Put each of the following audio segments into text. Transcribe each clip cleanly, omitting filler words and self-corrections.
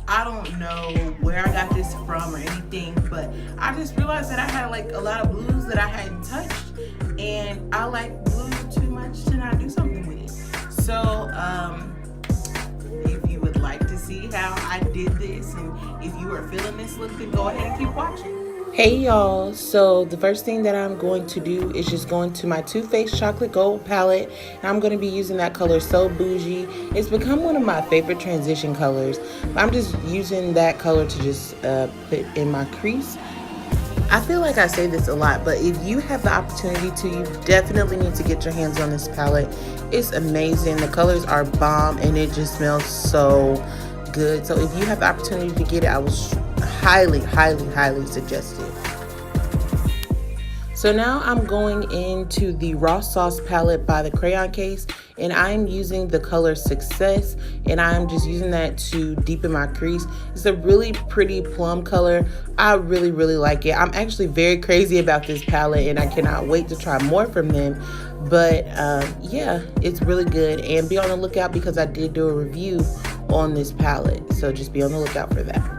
I don't know where I got this from or anything, but I just realized that I had like a lot of blues that I hadn't touched, and I like blue too much to not do something with it. So if you would like to see how I did this, and if you are feeling this look, then go ahead and keep watching. Hey y'all, so the first thing that I'm going to do is just go into my Too Faced Chocolate Gold palette, and I'm going to be using that color So Bougie. It's become one of my favorite transition colors. I'm just using that color to just put in my crease. I feel like I say this a lot, but if you have the opportunity to, you definitely need to get your hands on this palette. It's amazing. The colors are bomb, and it just smells so good. So if you have the opportunity to get it, I would highly suggest it. So now I'm going into the Raw Sauce palette by the Crayon Case, and I'm using the color Success, and I'm just using that to deepen my crease. It's a really pretty plum color. I really like it. I'm actually very crazy about this palette, and I cannot wait to try more from them. But yeah, it's really good, and be on the lookout because I did do a review on this palette, so just be on the lookout for that.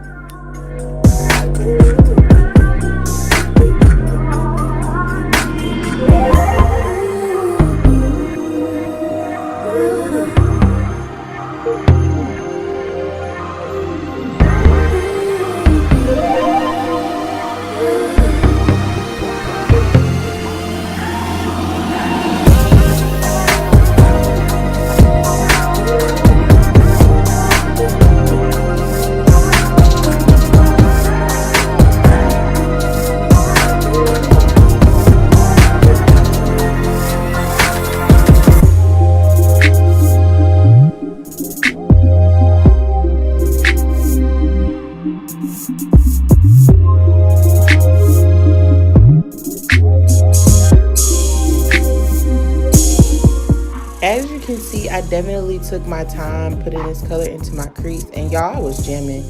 As you can see, I definitely took my time putting this color into my crease, and y'all, I was jamming.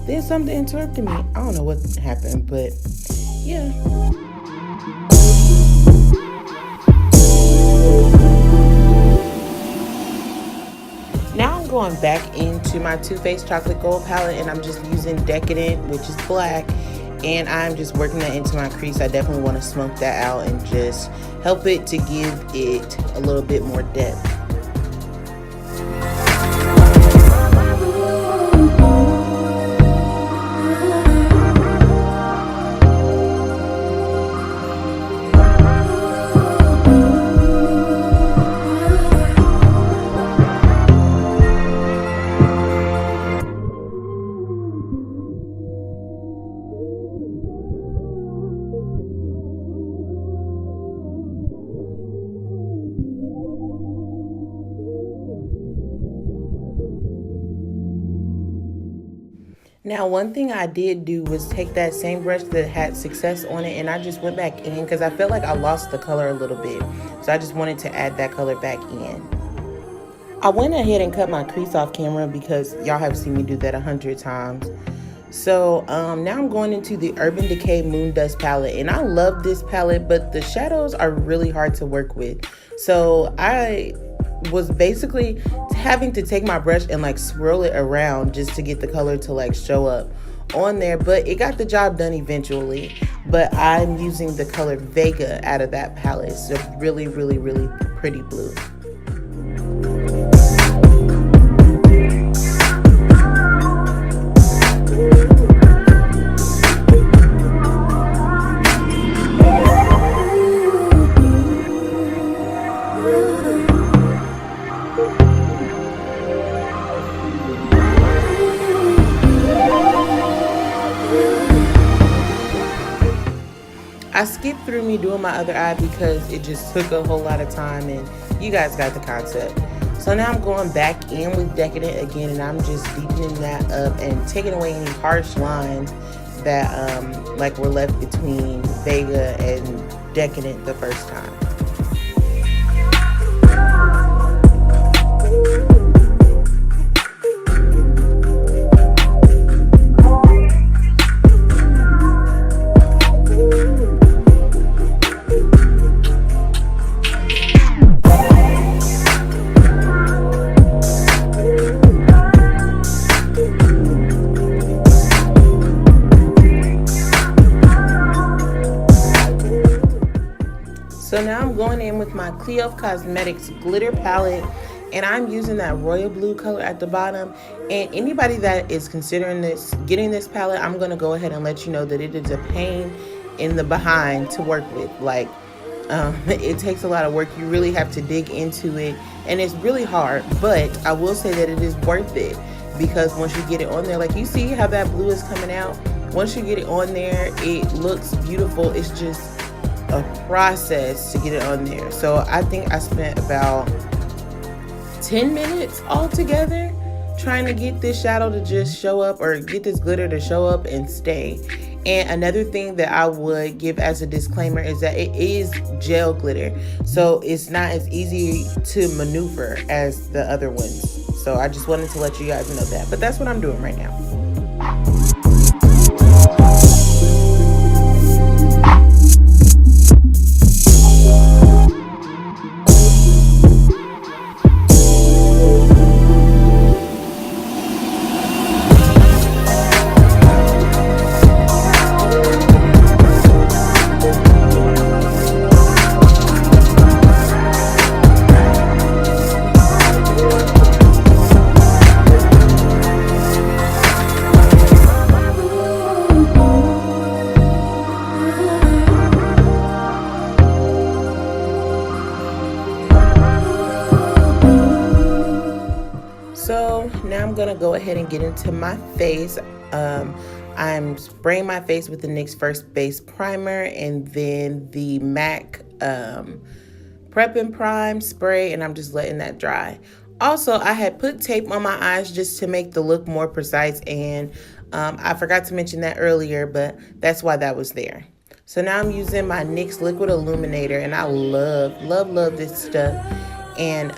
Then something interrupted me. I don't know what happened, but yeah. Now I'm going back into my Too Faced Chocolate Gold palette, and I'm just using Decadent, which is black, and I'm just working that into my crease. I definitely want to smoke that out and just help it to give it a little bit more depth. Now, one thing I did do was take that same brush that had Success on it, and I just went back in because I felt like I lost the color a little bit. So I just wanted to add that color back in. I went ahead and cut my crease off camera because y'all have seen me do that 100 times. So now I'm going into the Urban Decay Moondust palette, and I love this palette, but the shadows are really hard to work with. So I was basically having to take my brush and like swirl it around just to get the color to like show up on there, but it got the job done eventually. But I'm using the color Vega out of that palette. It's a really pretty blue. I skipped through me doing my other eye because it just took a whole lot of time, and you guys got the concept. So now I'm going back in with Decadent again, and I'm just deepening that up and taking away any harsh lines that like were left between Vega and Decadent the first time. So now I'm going in with my Cleof Cosmetics glitter palette, and I'm using that royal blue color at the bottom. And anybody that is considering getting this palette, I'm going to go ahead and let you know that it is a pain in the behind to work with. Like, it takes a lot of work. You really have to dig into it, and it's really hard, but I will say that it is worth it, because once you get it on there, like you see how that blue is coming out, once you get it on there, it looks beautiful. It's just a process to get it on there. So I think I spent about 10 minutes altogether trying to get this shadow to just show up, or get this glitter to show up and stay. And another thing that I would give as a disclaimer is that it is gel glitter, so it's not as easy to maneuver as the other ones. So I just wanted to let you guys know that. But that's what I'm doing right now. So now I'm gonna go ahead and get into my face. I'm spraying my face with the NYX First Base Primer, and then the MAC Prep and Prime spray, and I'm just letting that dry. Also, I had put tape on my eyes just to make the look more precise, and I forgot to mention that earlier, but that's why that was there. So now I'm using my NYX Liquid Illuminator, and I love this stuff, and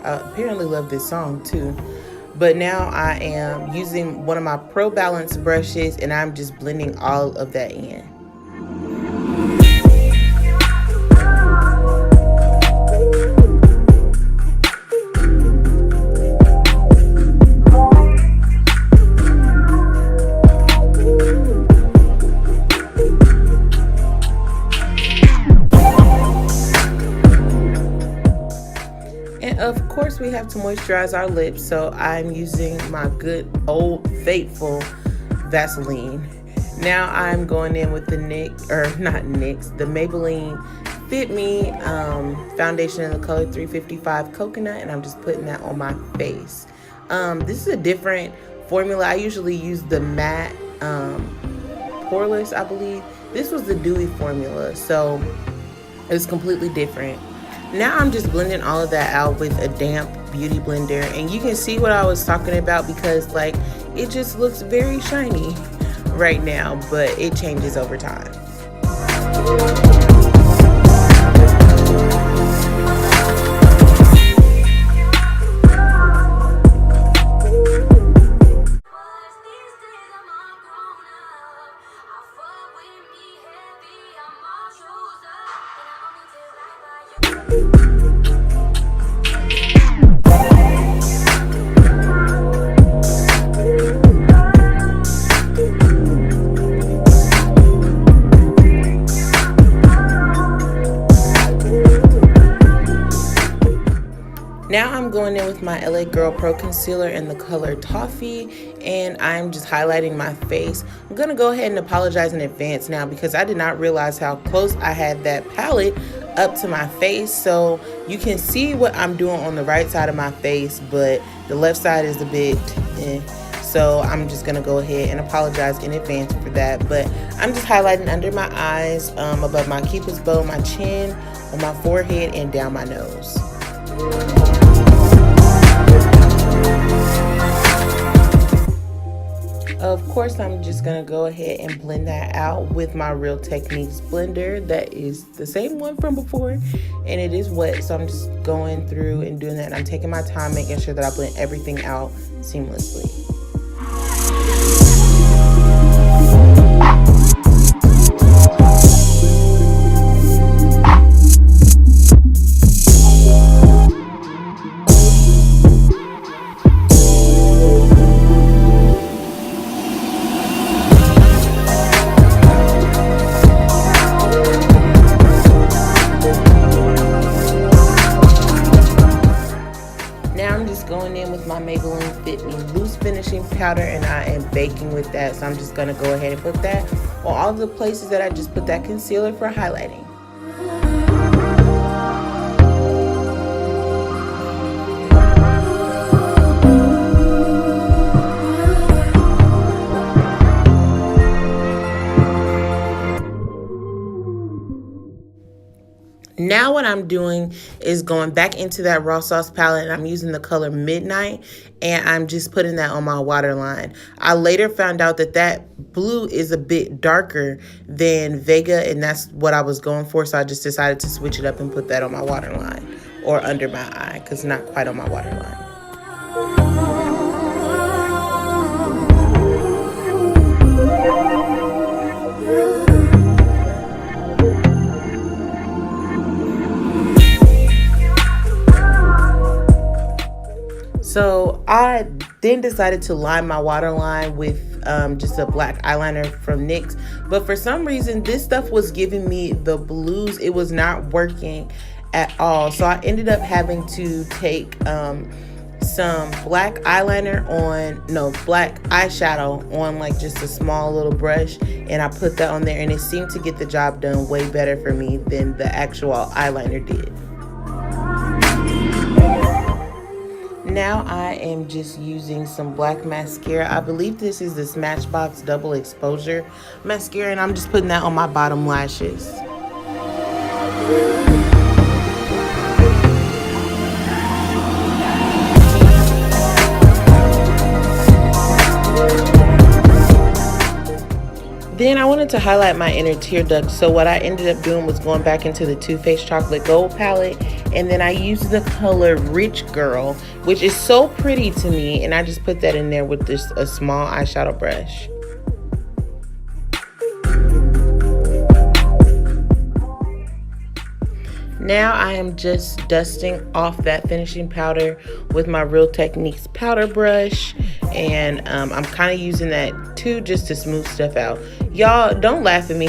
I apparently love this song too. But now I am using one of my Pro Balance brushes, and I'm just blending all of that in. Of course, we have to moisturize our lips, so I'm using my good old faithful Vaseline. Now I'm going in with the the Maybelline Fit Me foundation in the color 355 Coconut, and I'm just putting that on my face. This is a different formula. I usually use the matte poreless, I believe. This was the dewy formula, so it's completely different. Now I'm just blending all of that out with a damp beauty blender, and you can see what I was talking about, because like it just looks very shiny right now, but it changes over time. Now I'm going in with my LA Girl Pro Concealer in the color Toffee, and I'm just highlighting my face. I'm going to go ahead and apologize in advance now, because I did not realize how close I had that palette up to my face. So you can see what I'm doing on the right side of my face, but the left side is a bit so I'm just going to go ahead and apologize in advance for that. But I'm just highlighting under my eyes, above my cupid's bow, my chin, on my forehead, and down my nose. Of course, I'm just going to go ahead and blend that out with my Real Techniques blender. That is the same one from before, and it is wet, so I'm just going through and doing that. And I'm taking my time, making sure that I blend everything out seamlessly. finishing powder and I am baking with that. So I'm just going to go ahead and put that on all the places that I just put that concealer for highlighting. Now what I'm doing is going back into that Raw Sauce palette, and I'm using the color Midnight, and I'm just putting that on my waterline. I later found out that that blue is a bit darker than Vega, and that's what I was going for, so I just decided to switch it up and put that on my waterline, or under my eye, because not quite on my waterline. So I then decided to line my waterline with just a black eyeliner from NYX. But for some reason, this stuff was giving me the blues. It was not working at all. So I ended up having to take some black eyeshadow on like just a small little brush. And I put that on there, and it seemed to get the job done way better for me than the actual eyeliner did. Now I am just using some black mascara. I believe this is the Smashbox Double Exposure mascara, and I'm just putting that on my bottom lashes. Then I wanted to highlight my inner tear duct, so what I ended up doing was going back into the Too Faced Chocolate Gold palette, and then I used the color Rich Girl, which is so pretty to me, and I just put that in there with just a small eyeshadow brush. Now I am just dusting off that finishing powder with my Real Techniques powder brush, and I'm kind of using that too just to smooth stuff out. Y'all, don't laugh at me,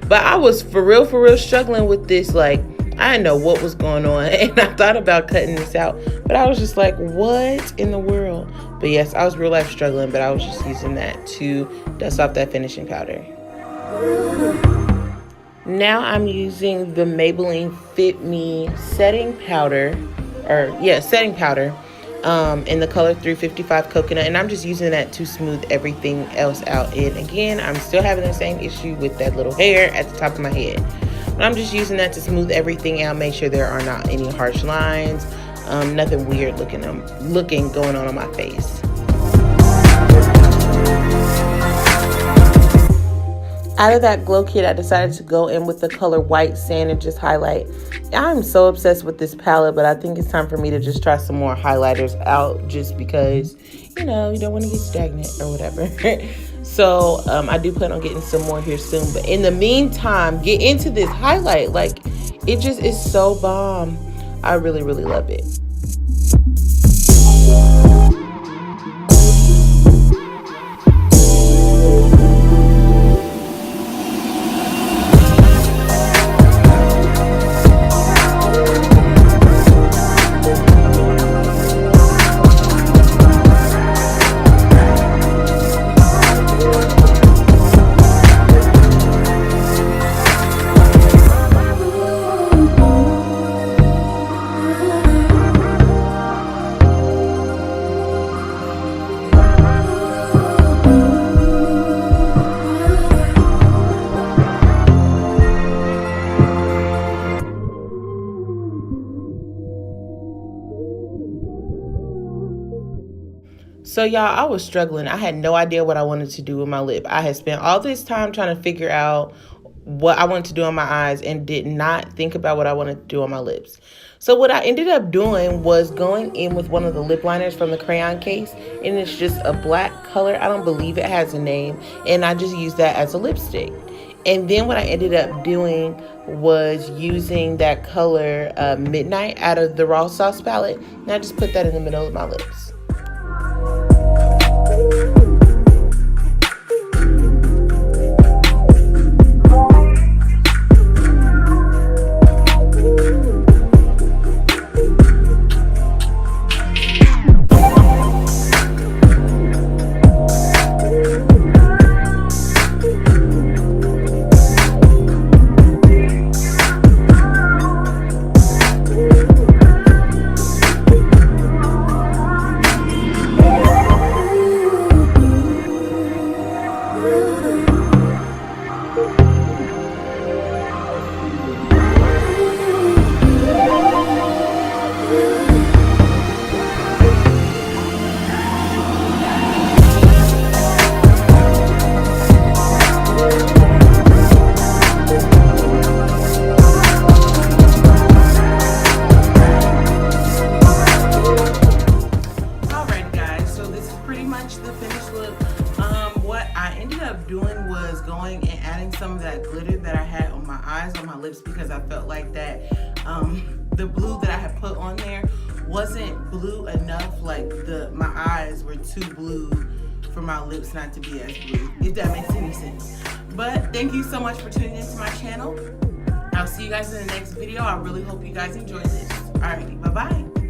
but I was for real struggling with this. Like, I didn't know what was going on, and I thought about cutting this out, but I was just like, what in the world? But yes, I was real life struggling, but I was just using that to dust off that finishing powder. Now I'm using the Maybelline Fit Me setting powder, in the color 355 Coconut, and I'm just using that to smooth everything else out. And again, I'm still having the same issue with that little hair at the top of my head, but I'm just using that to smooth everything out, make sure there are not any harsh lines, nothing weird looking going on my face. Out of that glow kit, I decided to go in with the color White Sand and just highlight. I'm so obsessed with this palette, but I think it's time for me to just try some more highlighters out, just because, you know, you don't want to get stagnant or whatever. So I do plan on getting some more here soon. But in the meantime, get into this highlight. Like, it just is so bomb. I really love it. So y'all, I was struggling. I had no idea what I wanted to do with my lip. I had spent all this time trying to figure out what I wanted to do on my eyes and did not think about what I wanted to do on my lips. So what I ended up doing was going in with one of the lip liners from the Crayon Case, and it's just a black color. I don't believe it has a name, and I just used that as a lipstick. And then what I ended up doing was using that color Midnight out of the Raw Sauce palette, and I just put that in the middle of my lips. some of that glitter that I had on my eyes, on my lips, because I felt like that the blue that I had put on there wasn't blue enough. Like my eyes were too blue for my lips not to be as blue, if that makes any sense. But thank you so much for tuning into my channel. I'll see you guys in the next video. I really hope you guys enjoyed this. Alrighty, bye-bye.